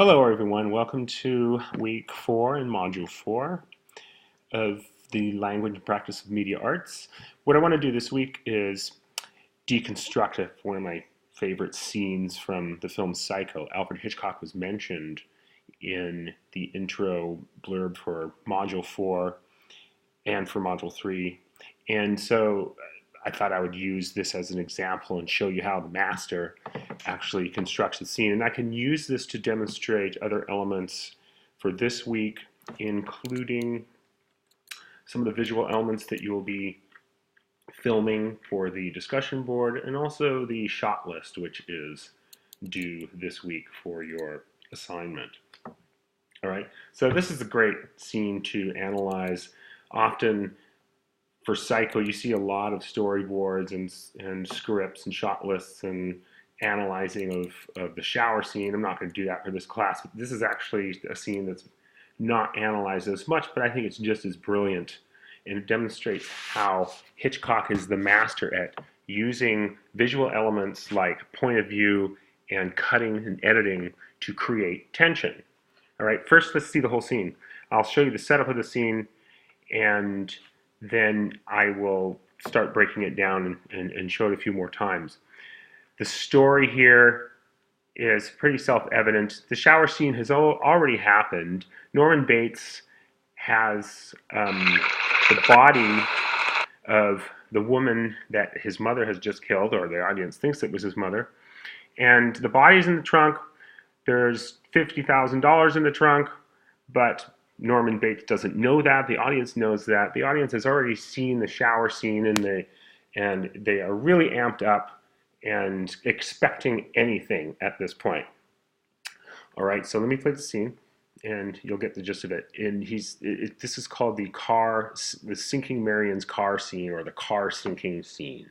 Hello everyone, welcome to week 4 in module 4 of the language and practice of media arts. What I want to do this week is deconstruct one of my favorite scenes from the film Psycho. Alfred Hitchcock was mentioned in the intro blurb for module 4 and for module 3. And so I thought I would use this as an example and show you how the master actually constructs the scene. And I can use this to demonstrate other elements for this week, including some of the visual elements that you will be filming for the discussion board, and also the shot list, which is due this week for your assignment. All right, so this is a great scene to analyze. Often for Psycho, you see a lot of storyboards and scripts and shot lists and analyzing of the shower scene. I'm not going to do that for this class, but this is actually a scene that's not analyzed as much, but I think it's just as brilliant, and it demonstrates how Hitchcock is the master at using visual elements like point of view and cutting and editing to create tension. All right, first let's see the whole scene. I'll show you the setup of the scene, and then I will start breaking it down and show it a few more times. The story here is pretty self-evident. The shower scene has already happened. Norman Bates has the body of the woman that his mother has just killed, or the audience thinks it was his mother, and the body's in the trunk. There's $50,000 in the trunk, but Norman Bates doesn't know that. The audience knows that. The audience has already seen the shower scene, and they are really amped up and expecting anything at this point. All right, so let me play the scene, and you'll get the gist of it. And this is called the sinking Marion's car scene, or the car sinking scene.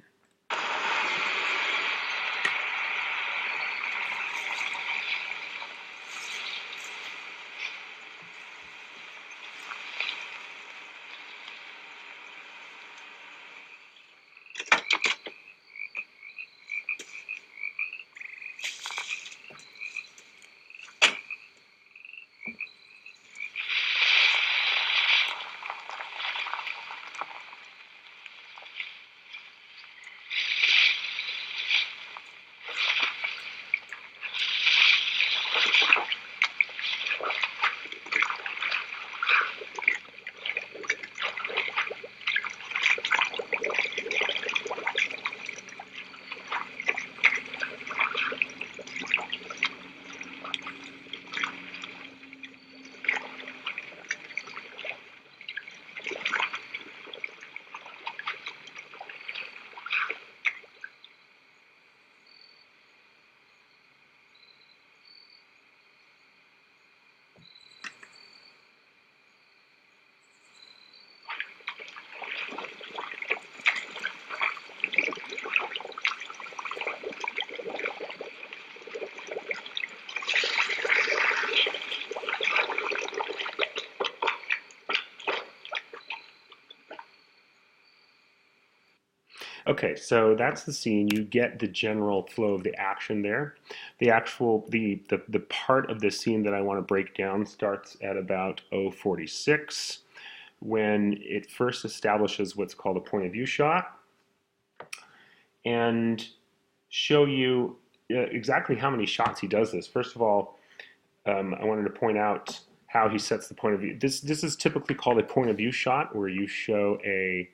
Okay, so that's the scene. You get the general flow of the action there. The part of the scene that I want to break down starts at about 046, when it first establishes what's called a point of view shot, and show you exactly how many shots he does this. First of all, I wanted to point out how he sets the point of view. This is typically called a point of view shot, where you show a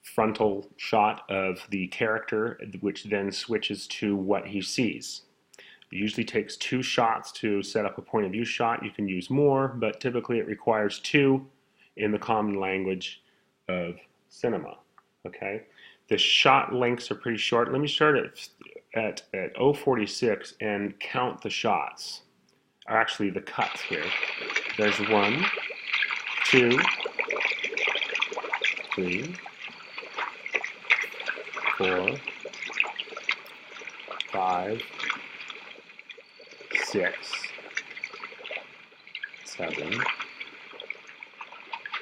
frontal shot of the character, which then switches to what he sees. It usually takes 2 shots to set up a point of view shot. You can use more, but typically it requires 2 in the common language of cinema. Okay, the shot lengths are pretty short. Let me start at 046 and count the shots, or actually the cuts here. There's 1, 2, 3, 4, 5, 6, 7,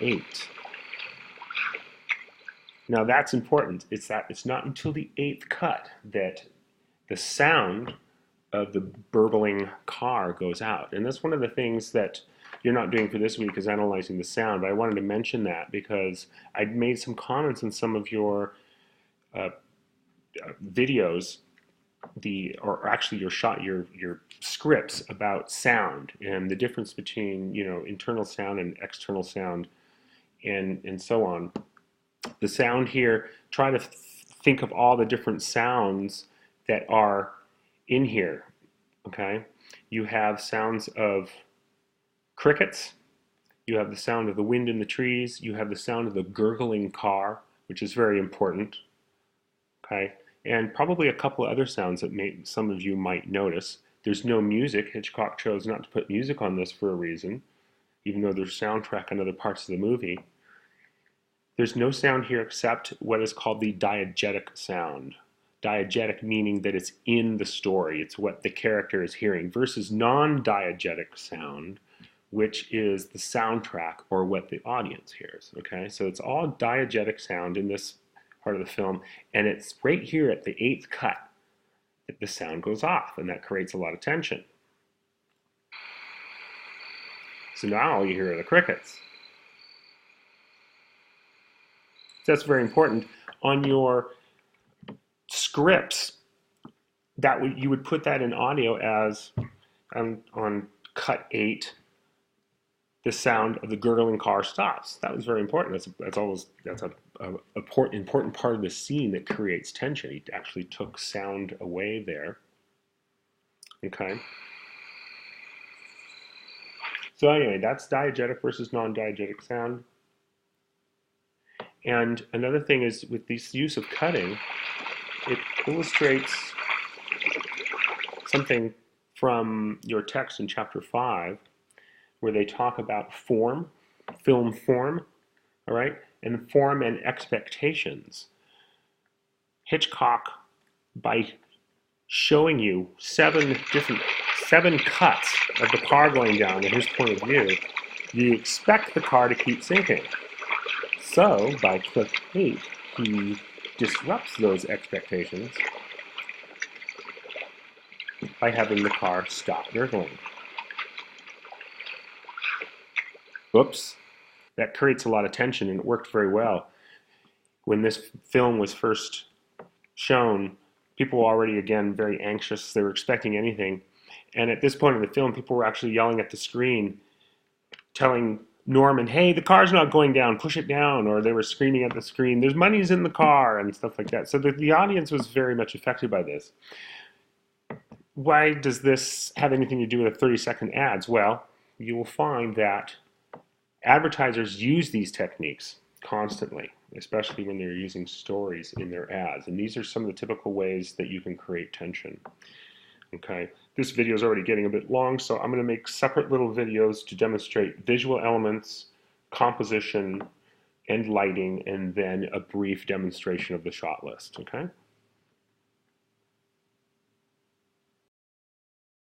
8. Now that's important. It's not until the 8th cut that the sound of the burbling car goes out. And that's one of the things that you're not doing for this week is analyzing the sound. But I wanted to mention that because I made some comments in some of your uh, videos, or actually your scripts about sound and the difference between internal sound and external sound and so on. The sound here, try to think of all the different sounds that are in here. Okay, you have sounds of crickets, you have the sound of the wind in the trees, you have the sound of the gurgling car, which is very important. Okay, and probably a couple of other sounds that some of you might notice. There's no music. Hitchcock chose not to put music on this for a reason, even though there's soundtrack on other parts of the movie. There's no sound here except what is called the diegetic sound. Diegetic meaning that it's in the story, it's what the character is hearing, versus non-diegetic sound, which is the soundtrack or what the audience hears. Okay, so it's all diegetic sound in this part of the film, and it's right here at the 8th cut that the sound goes off, and that creates a lot of tension. So now all you hear are the crickets. So that's very important. On your scripts, you would put that in audio as on cut 8, the sound of the gurgling car stops. That was very important. That's an important part of the scene that creates tension. He actually took sound away there. Okay. So anyway, that's diegetic versus non-diegetic sound. And another thing is with this use of cutting, it illustrates something from your text in chapter 5, where they talk about form, film form, all right, and form and expectations. Hitchcock, by showing you seven cuts of the car going down in his point of view, you expect the car to keep sinking. So, by clip 8, he disrupts those expectations by having the car stop gurgling. Oops. That creates a lot of tension, and it worked very well. When this film was first shown, people were already, again, very anxious. They were expecting anything. And at this point in the film, people were actually yelling at the screen, telling Norman, hey, the car's not going down, push it down. Or they were screaming at the screen, there's monies in the car, and stuff like that. So the audience was very much affected by this. Why does this have anything to do with 30-second ads? Well, you will find that advertisers use these techniques constantly, especially when they're using stories in their ads. And these are some of the typical ways that you can create tension. Okay, this video is already getting a bit long, so I'm going to make separate little videos to demonstrate visual elements, composition, and lighting, and then a brief demonstration of the shot list. Okay.